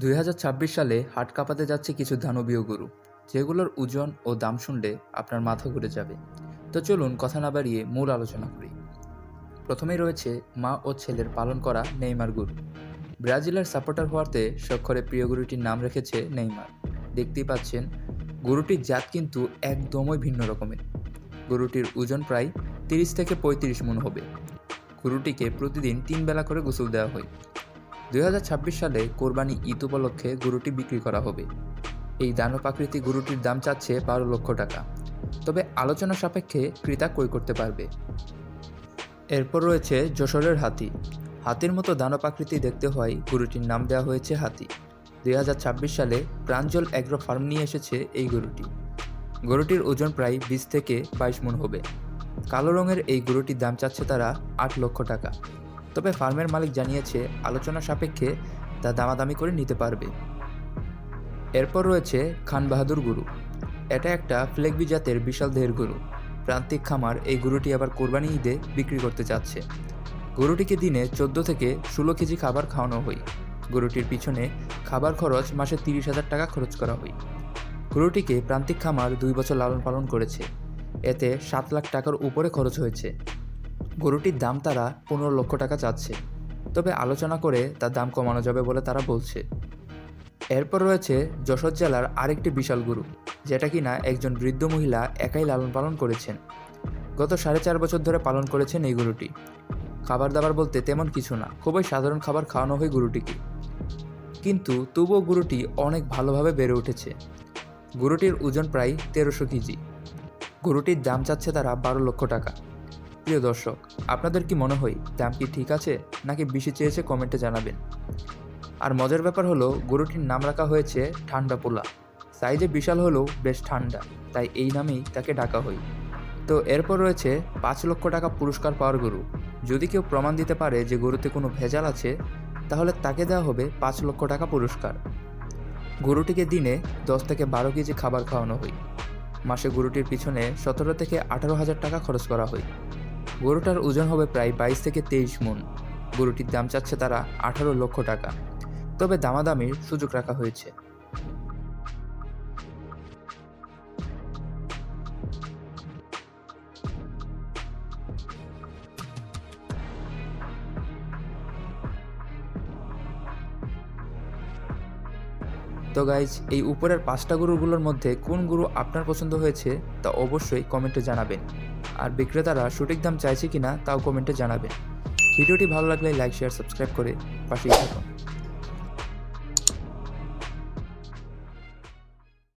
2026 সালে হাট কাঁপাতে যাচ্ছে কিছু দানবীয় গরু, যেগুলোর ওজন ও দাম শুনলে আপনার মাথা ঘুরে যাবে। তো চলুন কথা না বাড়িয়ে মূল আলোচনা করি। প্রথমেই রয়েছে মা ও ছেলের পালন করা নেইমার গরু। ব্রাজিলের সাপোর্টার হওয়াতে স্বক্ষরে প্রিয় গরুটির নাম রেখেছে নেইমার। দেখতেই পাচ্ছেন, গরুটির জাত কিন্তু একদমই ভিন্ন রকমের। গরুটির ওজন প্রায় 30 থেকে 35 মণ হবে। গরুটিকে প্রতিদিন 3 বেলা করে গোসল দেওয়া হয়। 2026 সালে কোরবানি ঈদ উপলক্ষে গরুটি বিক্রি করা হবে। এই দানবাকৃতি গরুটির দাম চাচ্ছে 12 লক্ষ টাকা, তবে আলোচনা সাপেক্ষে ক্রেতা ক্রয় করতে পারবে। এরপর রয়েছে যশোরের হাতি। হাতির মতো দানবাকৃতি দেখতে হওয়ায় গরুটির নাম দেওয়া হয়েছে হাতি। 2026 সালে প্রাঞ্জল অ্যাগ্রো ফার্ম নিয়ে এসেছে এই গরুটি। গরুটির ওজন প্রায় 20 থেকে 22 মণ হবে। কালো রঙের এই গরুটির দাম চাচ্ছে তারা 8 লক্ষ টাকা, তবে ফার্মের মালিক জানিয়েছে আলোচনা সাপেক্ষে তা দামাদামি করে নিতে পারবে। এরপর রয়েছে খান বাহাদুর গরু। এটা একটা ফ্লেগবি জাতের বিশাল দেহের গরু। প্রান্তিক খামার এই গরুটি আবার কোরবানি ঈদে বিক্রি করতে চাচ্ছে। গরুটিকে দিনে 14 থেকে 16 কেজি খাবার খাওয়ানো হয়। গরুটির পিছনে খাবার খরচ মাসে 30,000 টাকা খরচ করা হয়। গরুটিকে প্রান্তিক খামার 2 বছর লালন পালন করেছে। এতে 7 লাখ টাকার উপরে খরচ হয়েছে। গরুটির দাম তারা 15 লক্ষ টাকা চাচ্ছে, তবে আলোচনা করে তার দাম কমানো যাবে বলে তারা বলছে। এরপর রয়েছে যশোর জেলার আরেকটি বিশাল গরু, যেটা কিনা একজন বৃদ্ধ মহিলা একাই লালন পালন করেছেন। গত 4.5 বছর ধরে পালন করেছেন এই গরুটি। খাবার দাবার বলতে তেমন কিছু না, খুবই সাধারণ খাবার খাওয়ানো হয় গরুটিকে, কিন্তু তবুও গরুটি অনেক ভালোভাবে বেড়ে উঠেছে। গরুটির ওজন প্রায় 1300 কেজি। গরুটির দাম চাচ্ছে তারা 12 লক্ষ টাকা। প্রিয় দর্শক, আপনাদের কি মনে হয় দাম কি ঠিক আছে নাকি বেশি চেয়েছে কমেন্টে জানাবেন। আর মজার ব্যাপার হলো, গরুটির নাম রাখা হয়েছে ঠান্ডা পোলা। সাইজে বিশাল হলেও বেশ ঠান্ডা, তাই এই নামেই তাকে ডাকা হয়। তো এরপর রয়েছে 5 লক্ষ টাকা পুরস্কার পাওয়ার গরু। যদি কেউ প্রমাণ দিতে পারে যে গরুতে কোনো ভেজাল আছে, তাহলে তাকে দেওয়া হবে 5 লক্ষ টাকা পুরস্কার। গরুটিকে দিনে 10 থেকে 12 কেজি খাবার খাওয়ানো হয়। মাসে গরুটির পিছনে 17 থেকে 18,000 টাকা খরচ করা হয়। গরুটার ওজন হবে প্রায় 22 থেকে 23 মণ। গরুটির দাম চাচ্ছে তারা 18 লক্ষ টাকা, তবে দামাদামির সুযোগ রাখা হয়েছে। তো গাইজ, এই উপরের 5টা গরুগুলোর মধ্যে কোন গরু আপনার পছন্দ হয়েছে তা অবশ্যই কমেন্টে জানাবেন। আর বিক্রেতারা সঠিক দাম চাইছে কিনা তাও কমেন্টে জানাবেন। ভিডিওটি ভালো লাগলে লাইক, শেয়ার, সাবস্ক্রাইব করে পাশেই থাকুন।